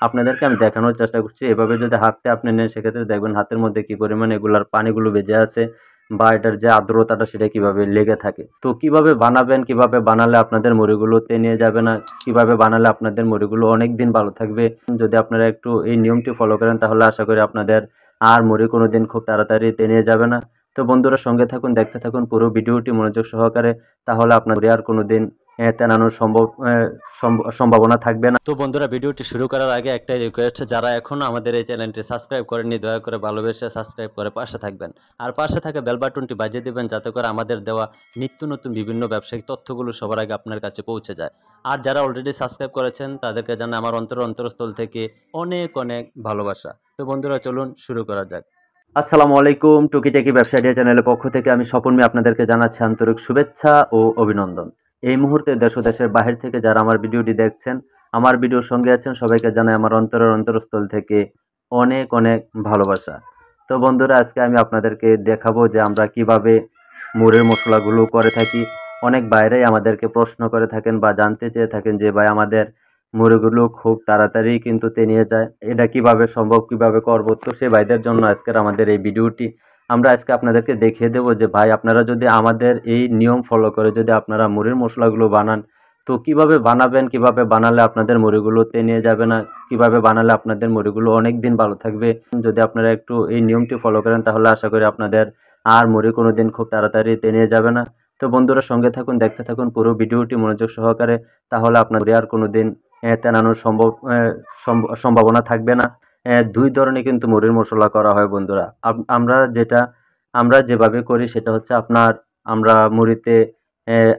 আপনাদেরকে আমি দেখানোর চেষ্টা করছি। এভাবে যদি হাতে আপনি নেন সেক্ষেত্রে দেখবেন হাতের মধ্যে কি পরিমাণে এগুলার পানিগুলো বেজে আছে বা এটার যে আর্দ্রতাটা সেটা কিভাবে লেগে থাকে। তো কিভাবে বানাবেন, কিভাবে বানালে আপনাদের মুড়িগুলো তেনিয়ে যাবে না, কিভাবে বানালে আপনাদের মুড়িগুলো অনেকদিন ভালো থাকবে। যদি আপনারা একটু এই নিয়মটি ফলো করেন তাহলে আশা করি আপনাদের আর মুড়ি কোনোদিন খুব তাড়াতাড়ি তেনিয়ে যাবে না। তো বন্ধুরা সঙ্গে থাকুন, দেখতে থাকুন পুরো ভিডিওটি মনোযোগ সহকারে। তাহলে আপনার মুড়ি আর কোনোদিন তেনানোর সম্ভাবনা থাকবে না। তো বন্ধুরা ভিডিওটি শুরু করার আগে একটাই রিকোয়েস্ট, যারা এখনও আমাদের এই চ্যানেলটি সাবস্ক্রাইব করেননি দয়া করে ভালোবেসে সাবস্ক্রাইব করে পাশে থাকবেন। আর পাশে থাকা বেল বাটনটি বাজিয়ে দিবেন যাতে করে আমাদের দেওয়া নিত্য নতুন বিভিন্ন ব্যবসায়িক তথ্যগুলো সবার আগে আপনার কাছে পৌঁছে যায়। আর যারা অলরেডি সাবস্ক্রাইব করেছেন তাদেরকে জানাই আমার অন্তরস্থল থেকে অনেক অনেক ভালোবাসা। তো বন্ধুরা চলুন শুরু করা যাক। আসসালামু আলাইকুম, টুকিটাকি ব্যবসা আইডিয়া চ্যানেলের পক্ষ থেকে আমি স্বপন মিয়া আপনাদেরকে জানাচ্ছি আন্তরিক শুভেচ্ছা ও অভিনন্দন। এই মুহূর্তে দেশ ও দেশের বাহির থেকে যারা আমার ভিডিওটি দেখছেন, আমার ভিডিওর সঙ্গে আছেন, সবাইকে জানাই আমার অন্তরস্থল থেকে অনেক অনেক ভালোবাসা। তো বন্ধুরা আজকে আমি আপনাদেরকে দেখাবো যে আমরা কিভাবে মুড়ের মশলাগুলো করে থাকি। অনেক বাইরেই আমাদেরকে প্রশ্ন করে থাকেন বা জানতে চেয়ে থাকেন যে ভাই আমাদের মুড়িগুলো খুব তাড়াতাড়ি কিন্তু তেনিয়ে যায়, এটা কিভাবে সম্ভব, কিভাবে করব। তো সেই ভাইদের জন্য আজকের আমাদের এই ভিডিওটি। আমরা আজকে আপনাদেরকে দেখিয়ে দেবো যে ভাই আপনারা যদি আমাদের এই নিয়ম ফলো করে যদি আপনারা মুড়ির মশলাগুলো বানান, তো কিভাবে বানাবেন, কিভাবে বানালে আপনাদের মুড়িগুলো তেনিয়ে যাবে না, কিভাবে বানালে আপনাদের মুড়িগুলো অনেক দিন ভালো থাকবে। যদি আপনারা একটু এই নিয়মটি ফলো করেন তাহলে আশা করি আপনাদের আর মুড়ি কোনোদিন খুব তাড়াতাড়ি তেনিয়ে যাবে না। তো বন্ধুরা সঙ্গে থাকুন, দেখতে থাকুন পুরো ভিডিওটি মনোযোগ সহকারে। তাহলে আপনার আর কোনোদিন তেনানোর সম্ভাবনা থাকবে না। দুই ধরনের কিন্তু মুড়ির মশলা করা হয় বন্ধুরা। আমরা যেভাবে করি সেটা হচ্ছে আমরা মুড়িতে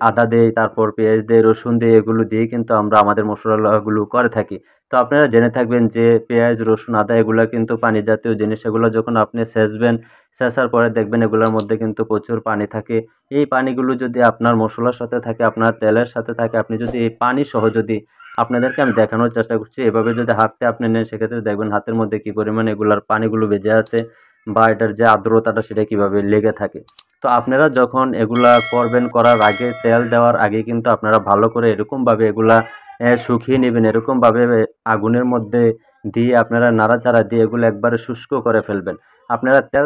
আদা দেই, তারপর পেঁয়াজ দেই, রসুন দেই, এগুলো দিয়ে কিন্তু আমরা আমাদের মশলাগুলো করে থাকি। তো আপনারা জেনে থাকবেন যে পেঁয়াজ, রসুন, আদা এগুলা কিন্তু পানি জাতীয় জিনিস। এগুলো যখন আপনি ছেঁচবেন, ছেঁচার পরে দেখবেন এগুলোর মধ্যে কিন্তু প্রচুর পানি থাকে। এই পানিগুলো যদি আপনার মশলার সাথে থাকে, আপনার তেলের সাথে থাকে, আপনি যদি এই পানি সহ যদি আপনাদেরকে আমি দেখানোর চেষ্টা করছি, এভাবে যদি হাতে আপনি নেন সেক্ষেত্রে দেখবেন হাতের মধ্যে কি পরিমাণে এগুলার পানিগুলো বেজে আছে বা এটার যে আর্দ্রতাটা সেটা কিভাবে লেগে থাকে। তো আপনারা যখন এগুলা করবেন, করার আগে তেল দেওয়ার আগে কিন্তু আপনারা ভালো করে এরকমভাবে এগুলা শুকিয়ে নেবেন। এরকমভাবে আগুনের মধ্যে দিয়ে আপনারা নাড়াচাড়া দিয়ে এগুলো একবারে শুষ্ক করে ফেলবেন। আপনারা তেল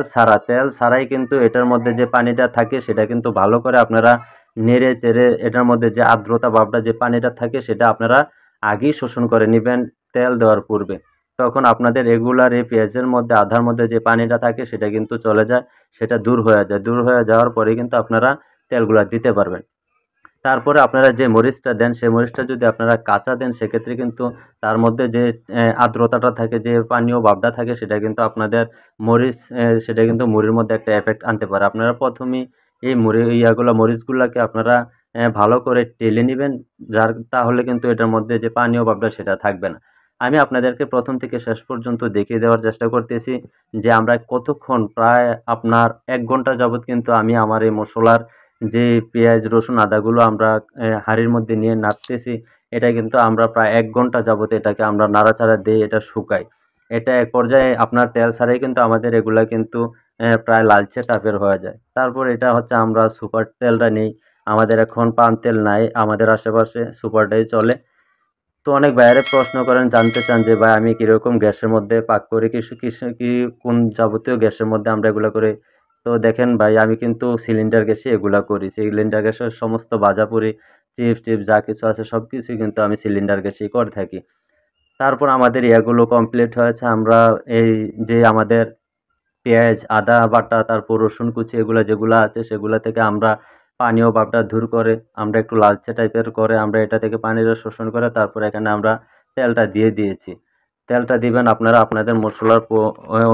ছাড়াই কিন্তু এটার মধ্যে যে পানিটা থাকে সেটা কিন্তু ভালো করে আপনারা নেড়ে চেড়ে এটার মধ্যে যে আর্দ্রতা ভাবটা যে পানিটা থাকে সেটা আপনারা আগেই শোষণ করে নেবেন তেল দেওয়ার পূর্বে। তখন আপনাদের রেগুলার এই পেঁয়াজের মধ্যে আধার মধ্যে যে পানিটা থাকে সেটা কিন্তু চলে যায়, সেটা দূর হয়ে যায়। দূর হয়ে যাওয়ার পরে কিন্তু আপনারা তেলগুলা দিতে পারবেন। তারপরে আপনারা যে মরিচটা দেন সেই মরিচটা যদি আপনারা কাঁচা দেন সেক্ষেত্রে কিন্তু তার মধ্যে যে আর্দ্রতাটা থাকে, যে পানীয় ভাবটা থাকে সেটা কিন্তু আপনাদের সেটা কিন্তু মুড়ির মধ্যে একটা এফেক্ট আনতে পারে। আপনারা প্রথমেই এই মরিচগুলাকে আপনারা ভালো করে টেলে নিবেন, তাহলে কিন্তু এটার মধ্যে যে পানীয় ভাবটা সেটা থাকবে না। আমি আপনাদেরকে প্রথম থেকে শেষ পর্যন্ত দেখিয়ে দেওয়ার চেষ্টা করতেছি যে আমরা কতক্ষণ, প্রায় আপনার ১ ঘন্টা যাবৎ কিন্তু আমি আমার এই মসলার যে পেঁয়াজ, রসুন, আদাগুলো আমরা হাঁড়ির মধ্যে নিয়ে নাড়তেছি, এটা কিন্তু আমরা প্রায় ১ ঘন্টা যাবত এটাকে আমরা নাড়াচাড়া দিয়ে এটা শুকাই। এটা এক পর্যায়ে আপনার তেল ছাড়াই কিন্তু আমাদের এগুলা কিন্তু প্রায় লালচে টাইপের হয়ে যায়। তারপর এটা হচ্ছে আমরা সুপার তেলটা নেই। আমাদের এখন পাম তেল নাই, আমাদের আশেপাশে সুপারটাই চলে। তো অনেক ভাইয়েরা প্রশ্ন করেন, জানতে চান যে ভাই আমি কিরকম গ্যাসের মধ্যে পাক করি, কোন যাবতীয় গ্যাসের মধ্যে আমরা এগুলা করি। তো দেখেন ভাই আমি কিন্তু সিলিন্ডার গ্যাসে এগুলা করি। সিলিন্ডার গ্যাসের সমস্ত ভাজাপুরি, চিপস যা কিছু আছে সবকিছুই কিন্তু আমি সিলিন্ডার গ্যাসেই করে থাকি। তারপর আমাদের ইয়াগুলো কমপ্লিট হয়েছে। আমরা এই যে আমাদের পেঁয়াজ, আদা বাটা, তারপর রসুন কুচি এগুলা যেগুলা আছে সেগুলা থেকে আমরা পানীয় ভাবটা দূর করে আমরা একটু লালচে টাইপের করে আমরা এটা থেকে পানিটা শোষণ করে তারপর এখানে আমরা তেলটা দিয়ে দিয়েছি। তেলটা দিবেন আপনারা আপনাদের মসলার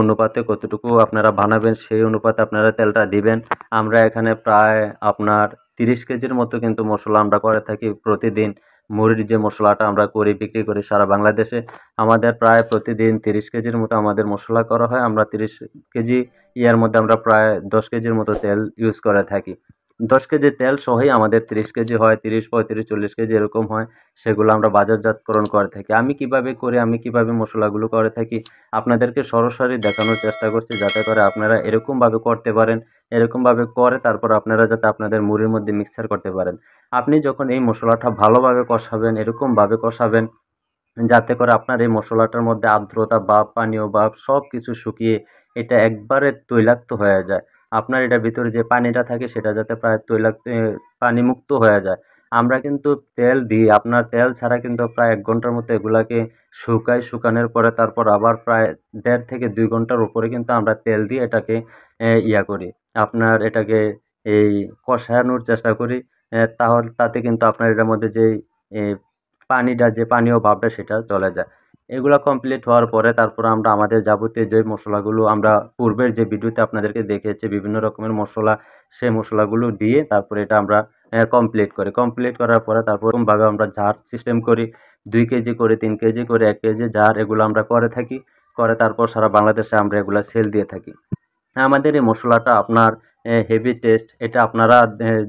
অনুপাতে কতটুকু আপনারা বানাবেন সেই অনুপাতে আপনারা তেলটা দিবেন। আমরা এখানে প্রায় আপনার ৩০ কেজির মতো কিন্তু মসলা আমরা করে থাকি প্রতিদিন। মুড়ির যে মসলাটা আমরা করি, বিক্রি করি সারা বাংলাদেশে। আমাদের প্রায় প্রতিদিন ৩০ কেজির মতো আমাদের মসলা করা হয়। আমরা ৩০ কেজি ইয়ার মধ্যে আমরা প্রায় ১০ কেজির মতো তেল ইউজ করে থাকি। ১০ কেজি তেল সহই আমাদের ৩০ কেজি হয়, ৩০, ৩৫, ৪০ কেজি এরকম হয়। সেগুলো আমরা বাজারজাতকরণ করে থাকি। আমি কিভাবে করি, আমি কিভাবে মসলাগুলো করে থাকি আপনাদেরকে সরাসরি দেখানোর চেষ্টা করছি, যাতে করে আপনারা এরকমভাবে করতে পারেন। এরকমভাবে করে তারপর আপনারা যাতে আপনাদের মুড়ির মধ্যে মিক্সার করতে পারেন। আপনি যখন এই মসলাটা ভালোভাবে কষাবেন, এরকমভাবে কষাবেন যাতে করে আপনার এই মসলাটার মধ্যে আর্দ্রতা ভাব, পানীয় ভাব সবকিছু শুকিয়ে এটা একবারে তৈলাক্ত হয়ে যায়। আপনার এটার ভিতরে যে পানিটা থাকে সেটা যাতে প্রায় পানিমুক্ত হয়ে যায়। আমরা কিন্তু তেল দিই, আপনার তেল ছাড়া কিন্তু প্রায় ১ ঘন্টার মতো এগুলাকে শুকাই। শুকানোর পরে তারপর আবার প্রায় ১.৫ থেকে ২ ঘন্টার উপরে কিন্তু আমরা তেল দিয়ে এটাকে ইয়া করি। আপনার এটাকে এই কষানোর চেষ্টা করি। তাতে কিন্তু আপনার এটার মধ্যে যেই এ পানিটা যে পানীয় ভাবটা সেটা চলে যায়। এগুলা কমপ্লিট হওয়ার পরে তারপর আমরা আমাদের যাবতীয় যে মসলাগুলো আমরা পূর্বের যে ভিডিওতে আপনাদেরকে দেখিয়েছি বিভিন্ন রকমের মসলা, সেই মসলাগুলো দিয়ে তারপরে এটা আমরা কমপ্লিট করি। কমপ্লিট করার পরে তারপর এরকমভাবে আমরা জার সিস্টেম করি। ২ কেজি করে, ৩ কেজি করে, ১ কেজি জার এগুলো আমরা করে থাকি। করে তারপর সারা বাংলাদেশে আমরা এগুলা সেল দিয়ে থাকি। আমাদের এই মসলাটা আপনার হেভি টেস্ট। এটা আপনারা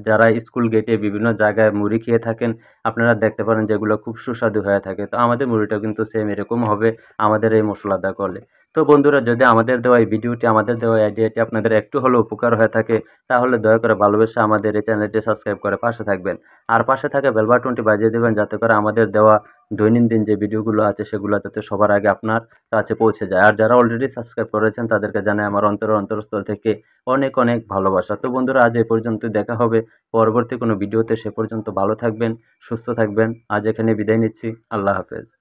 যারা স্কুল গেটে বিভিন্ন জায়গায় মুড়ি খেয়ে থাকেন, আপনারা দেখতে পারেন যে এগুলো খুব সুস্বাদু হয়ে থাকে। তো আমাদের মুড়িটাও কিন্তু সেম এরকম হবে আমাদের এই মসলা দা করলে। তো বন্ধুরা, যদি আমাদের দেওয়া এই ভিডিওটি, আমাদের দেওয়া আইডিয়াটি আপনাদের একটু হলেও উপকার হয়ে থাকে, তাহলে দয়া করে ভালোবেসে আমাদের এই চ্যানেলটি সাবস্ক্রাইব করে পাশে থাকবেন। আর পাশে থাকা বেল বাটনটি বাজিয়ে দেবেন যাতে করে আমাদের দেওয়া দৈনন্দিন যে ভিডিওগুলো আছে সেগুলো যাতে সবার আগে আপনার কাছে পৌঁছে যায়। আর যারা অলরেডি সাবস্ক্রাইব করেছেন তাদেরকে জানাই আমার অন্তরস্থল থেকে অনেক, অনেক ভালোবাসা। তো বন্ধুরা, আজ এ পর্যন্তই। দেখা হবে পরবর্তী কোনো ভিডিওতে। সে পর্যন্ত ভালো থাকবেন, সুস্থ থাকবেন। আজ এখানে বিদায় নিচ্ছি। আল্লাহ হাফেজ।